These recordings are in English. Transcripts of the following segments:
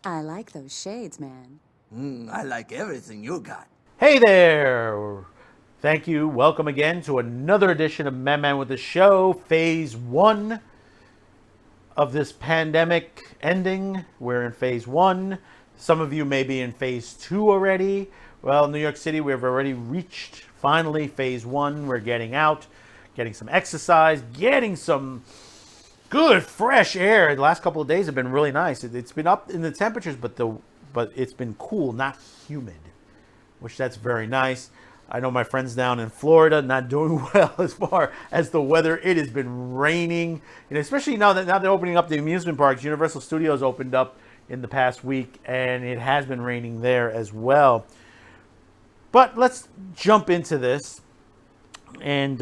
I like those shades, man. I like everything you got. Hey there! Thank you. Welcome again to another edition of Man Man with the Show, Phase 1 of this pandemic ending. We're in Phase 1. Some of you may be in Phase 2 already. Well, New York City, we've already reached finally Phase 1. We're getting out, getting some exercise, getting some good fresh air. The last couple of days have been really nice. It's been up in the temperatures, but it's been cool, not humid, which that's very nice. I know my friends down in Florida not doing well as far as the weather. It has been raining, and especially now they're opening up the amusement parks. Universal Studios opened up in the past week, and it has been raining there as well. But let's jump into this. And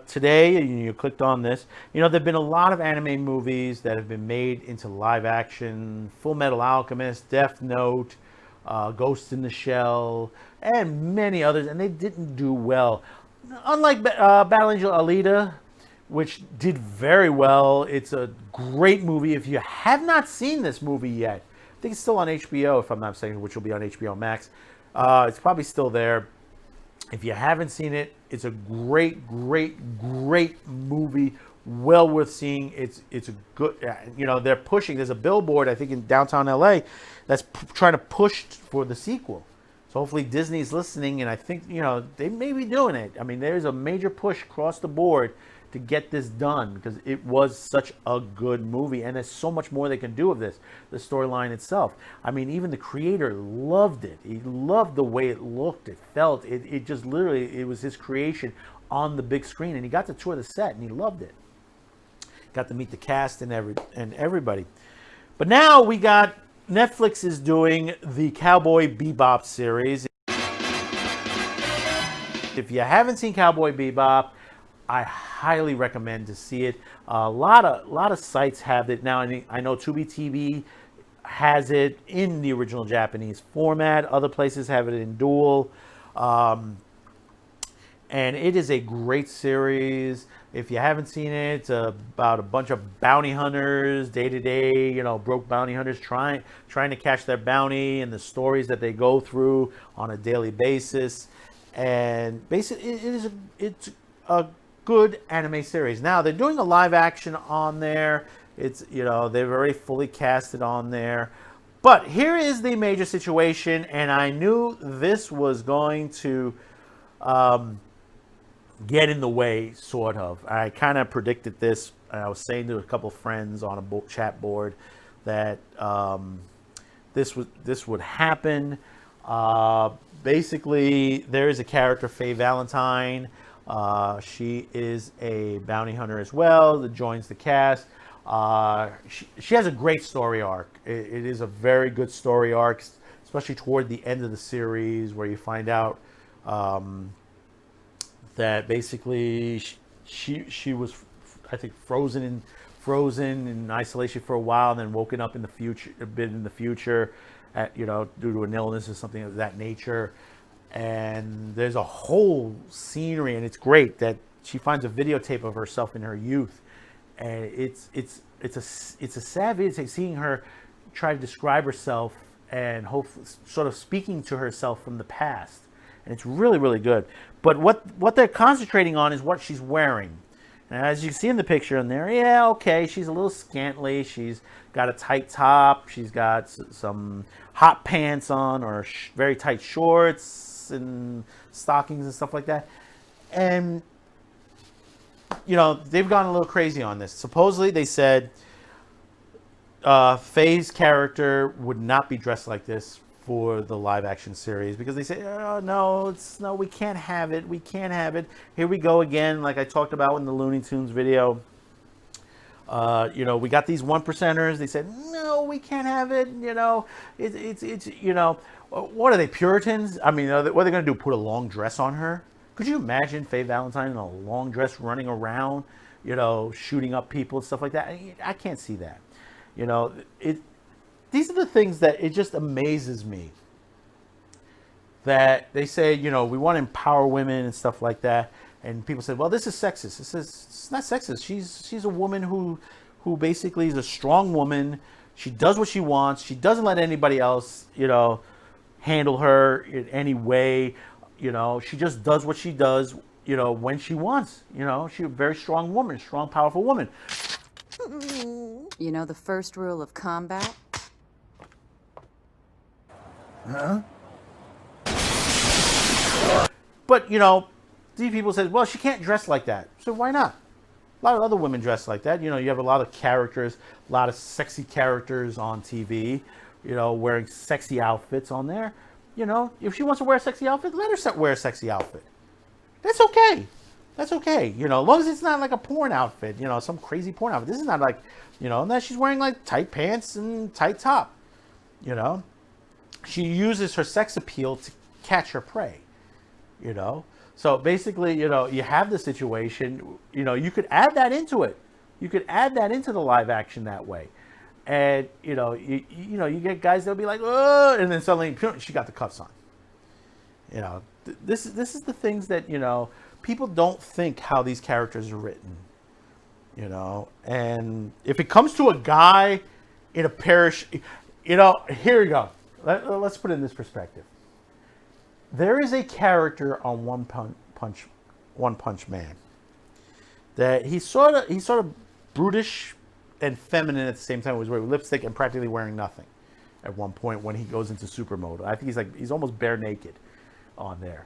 today, you clicked on this. You know, there have been a lot of anime movies that have been made into live action. Full Metal Alchemist, Death Note, Ghost in the Shell, and many others, and they didn't do well. Unlike Battle Angel Alita, which did very well. It's a great movie. If you have not seen this movie yet, I think it's still on HBO, if I'm not mistaken, which will be on HBO Max. It's probably still there. If you haven't seen it, it's a great, great, great movie. Well worth seeing. It's a good, you know, they're pushing. There's a billboard, I think, in downtown LA that's trying to push for the sequel. So hopefully Disney's listening, and I think, you know, they may be doing it. I mean, there's a major push across the board to get this done because it was such a good movie, and there's so much more they can do of this, the storyline itself. I mean, even the creator loved it. He loved the way it looked, it felt. It just literally, it was his creation on the big screen, and he got to tour the set, and he loved it. Got to meet the cast and everybody. But now we got, Netflix is doing the Cowboy Bebop series. If you haven't seen Cowboy Bebop, I highly recommend to see it. A lot of sites have it now. I know Tubi TV has it in the original Japanese format. Other places have it in dual. And it is a great series. If you haven't seen it, it's about a bunch of bounty hunters, day to day, you know, broke bounty hunters trying to catch their bounty, and the stories that they go through on a daily basis. And basically, it's a good anime series. Now they're doing a live action on there. It's, you know, they've already fully casted on there. But here is the major situation, and I knew this was going to get in the way, sort of. I kind of predicted this. I was saying to a couple friends on a chat board that this would happen. Basically, there is a character, Faye Valentine. She is a bounty hunter as well that joins the cast. She has a great story arc. It is a very good story arc, especially toward the end of the series, where you find out that basically she was, I think, frozen in isolation for a while, and then woken up in the future, a bit in the future, you know, due to an illness or something of that nature. And there's a whole scenery, and it's great that she finds a videotape of herself in her youth, and it's a sad videotape, seeing her try to describe herself and hopefully sort of speaking to herself from the past, and it's really, really good. But what they're concentrating on is what she's wearing. And as you see in the picture in there, yeah, okay, she's a little scantily. She's got a tight top. She's got some hot pants on, or very tight shorts and stockings and stuff like that. And, you know, they've gone a little crazy on this. Supposedly, they said Faye's character would not be dressed like this for the live action series, because they say, oh, no, we can't have it. We can't have it. Here we go again, like I talked about in the Looney Tunes video. You know, we got these one percenters. They said, no, we can't have it. You know, it's you know, what are they, Puritans? I mean, what are they going to do? Put a long dress on her? Could you imagine Faye Valentine in a long dress running around, you know, shooting up people and stuff like that? I can't see that. You know, these are the things that it just amazes me. That they say, you know, we want to empower women and stuff like that. And people said, well, this is sexist. It's not sexist. She's a woman who basically is a strong woman She does what she wants. She doesn't let anybody else, handle her in any way. She just does what she does, when she wants. She's a very strong woman, strong, powerful woman. You know the first rule of combat? Huh? But, these people say, well, she can't dress like that. So why not? A lot of other women dress like that. You have a lot of characters, a lot of sexy characters on TV, wearing sexy outfits on there. If she wants to wear a sexy outfit, let her wear a sexy outfit. That's okay. That's okay. As long as it's not like a porn outfit, some crazy porn outfit. This is not like, unless she's wearing like tight pants and tight top. She uses her sex appeal to catch her prey. So basically, you have the situation, you could add that into it. You could add that into the live action that way. And, you get guys that'll be like, oh, and then suddenly she got the cuffs on. This is the things that, people don't think how these characters are written. And if it comes to a guy in a pair of, here we go. Let's put it in this perspective. There is a character on One Punch Man that he's sort of brutish and feminine at the same time. He was wearing lipstick and practically wearing nothing at one point when he goes into super mode. I think he's almost bare naked on there.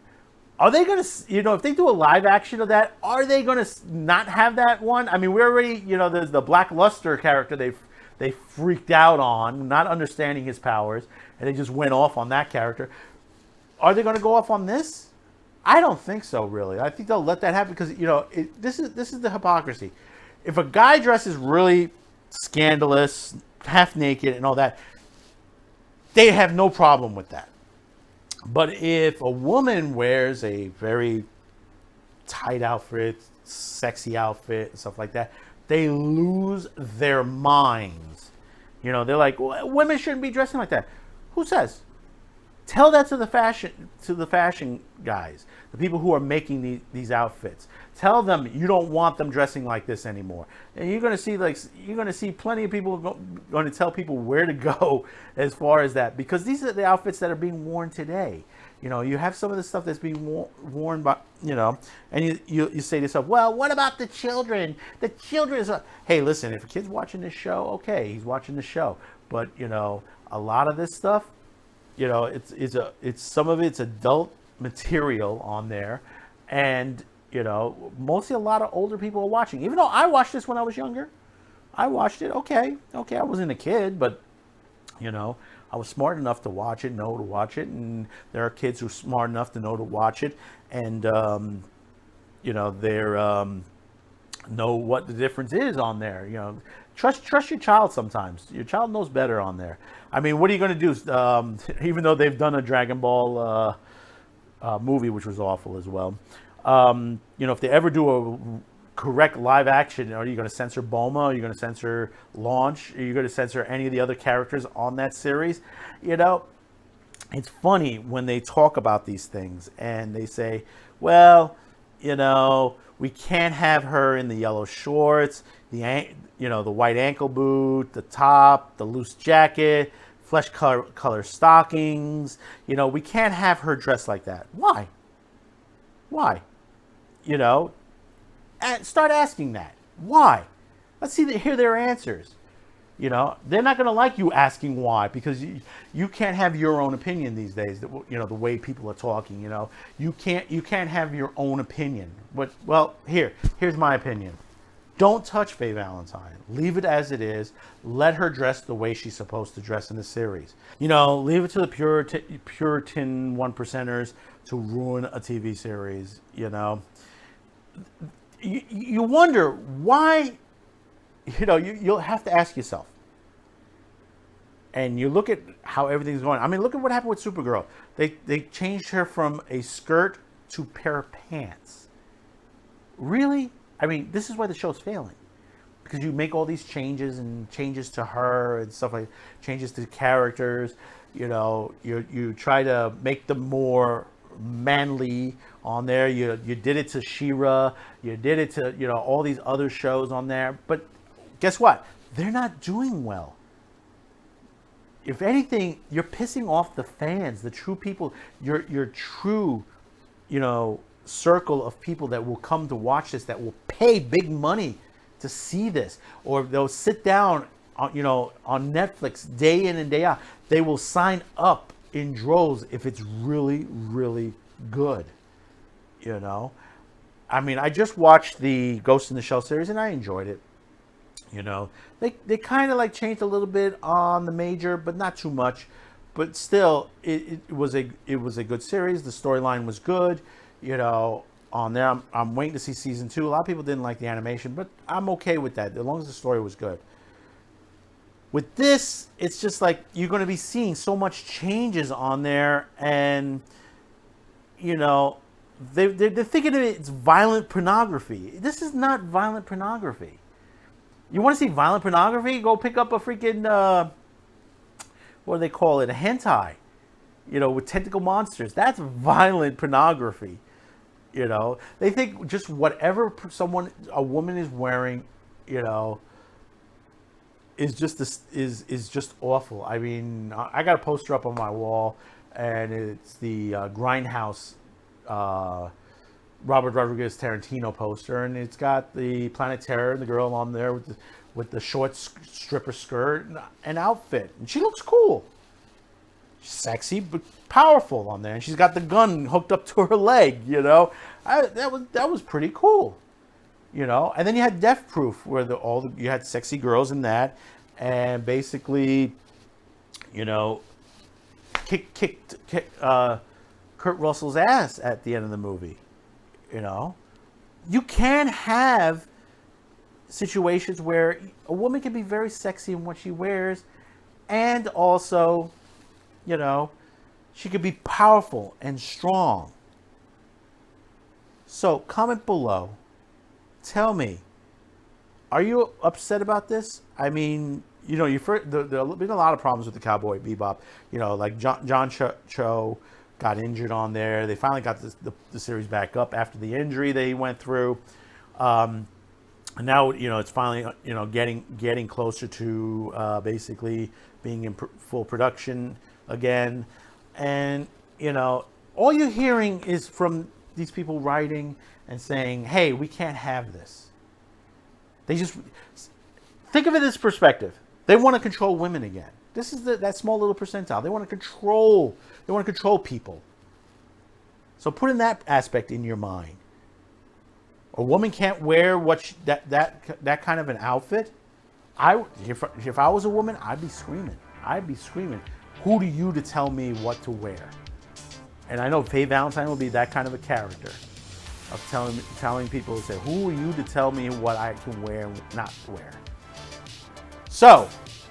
Are they going to, if they do a live action of that, are they going to not have that one? I mean, we already, there's the Black Luster character they freaked out on, not understanding his powers, and they just went off on that character. Are they going to go off on this? I don't think so, really. I think they'll let that happen because, this is the hypocrisy. If a guy dresses really scandalous, half naked and all that, they have no problem with that. But if a woman wears a very tight outfit, sexy outfit, and stuff like that, they lose their minds. They're like, women shouldn't be dressing like that. Who says? Tell that to the fashion guys, the people who are making these outfits. Tell them you don't want them dressing like this anymore. And you're going to see plenty of people going to tell people where to go as far as that, because these are the outfits that are being worn today. You have some of the stuff that's being worn by, and you say to yourself, well, what about the children? The children is hey, listen, if a kid's watching this show, okay, he's watching the show. But, a lot of this stuff, it's some of it's adult material on there, and mostly a lot of older people are watching. Even though I watched this when I was younger, I watched it. Okay, I wasn't a kid, but I was smart enough to watch it, know to watch it, and there are kids who are smart enough to know to watch it, and they're know what the difference is on there. Trust your child sometimes. Your child knows better on there. I mean, what are you going to do? Even though they've done a Dragon Ball movie, which was awful as well. If they ever do a correct live action, are you going to censor Bulma? Are you going to censor Launch? Are you going to censor any of the other characters on that series? It's funny when they talk about these things and they say, well, we can't have her in the yellow shorts, the white ankle boot, the top, the loose jacket, flesh color stockings. We can't have her dressed like that. Why? Start asking that. Why? Let's hear their answers. They're not going to like you asking why, because you can't have your own opinion these days. The way people are talking. You can't have your own opinion. But here's my opinion. Don't touch Faye Valentine. Leave it as it is. Let her dress the way she's supposed to dress in the series. Leave it to the Puritan one percenters to ruin a TV series. You wonder why. You'll have to ask yourself. And you look at how everything's going. I mean, look at what happened with Supergirl. They changed her from a skirt to a pair of pants. Really? I mean, this is why the show's failing. Because you make all these changes and changes to her and stuff like changes to characters. You try to make them more manly on there. You did it to She-Ra. You did it to all these other shows on there. But guess what? They're not doing well. if anything, you're pissing off the fans, the true people, your true, circle of people that will come to watch this, that will pay big money to see this, or they'll sit down on Netflix day in and day out. They will sign up in droves if it's really, really good. I mean, I just watched the Ghost in the Shell series and I enjoyed it. They kind of like changed a little bit on the major, but not too much. But still, it was a good series. The storyline was good. On there, I'm waiting to see season 2. A lot of people didn't like the animation, but I'm okay with that as long as the story was good. With this, it's just like you're going to be seeing so much changes on there, and they're thinking of it's violent pornography. This is not violent pornography. You want to see violent pornography? Go pick up a freaking what do they call it? A hentai, with tentacle monsters. That's violent pornography. They think just whatever a woman is wearing, is just awful. I mean, I got a poster up on my wall, and it's the Grindhouse Robert Rodriguez Tarantino poster, and it's got the Planet Terror and the girl on there with the short stripper skirt and outfit, and she looks cool. She's sexy but powerful on there, and she's got the gun hooked up to her leg. That was pretty cool. And then you had Death Proof, where you had sexy girls in that, and basically, kicked Kurt Russell's ass at the end of the movie. You can have situations where a woman can be very sexy in what she wears, and also, she could be powerful and strong. So comment below. Tell me, are you upset about this? I mean, there have been a lot of problems with the Cowboy Bebop. Like John Cho got injured on there. They finally got the series back up after the injury they went through. And now, it's finally, getting closer to basically being in full production again. And, all you're hearing is from these people writing and saying, hey, we can't have this. They just think of it as perspective. They want to control women again. This is that small little percentile. They want to control people. So put in that aspect in your mind. A woman can't wear that kind of an outfit. If I was a woman, I'd be screaming. Who are you to tell me what to wear? And I know Faye Valentine will be that kind of a character of telling people to say, who are you to tell me what I can wear and not wear? So,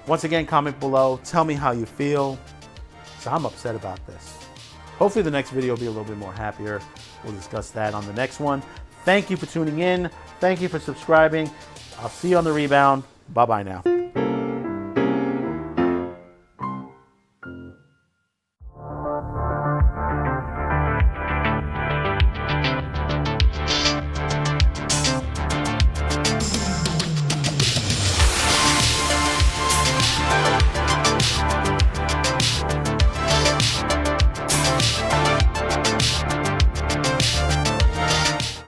once again, comment below. Tell me how you feel. So I'm upset about this. Hopefully the next video will be a little bit more happier. We'll discuss that on the next one. Thank you for tuning in. Thank you for subscribing. I'll see you on the rebound. Bye-bye now.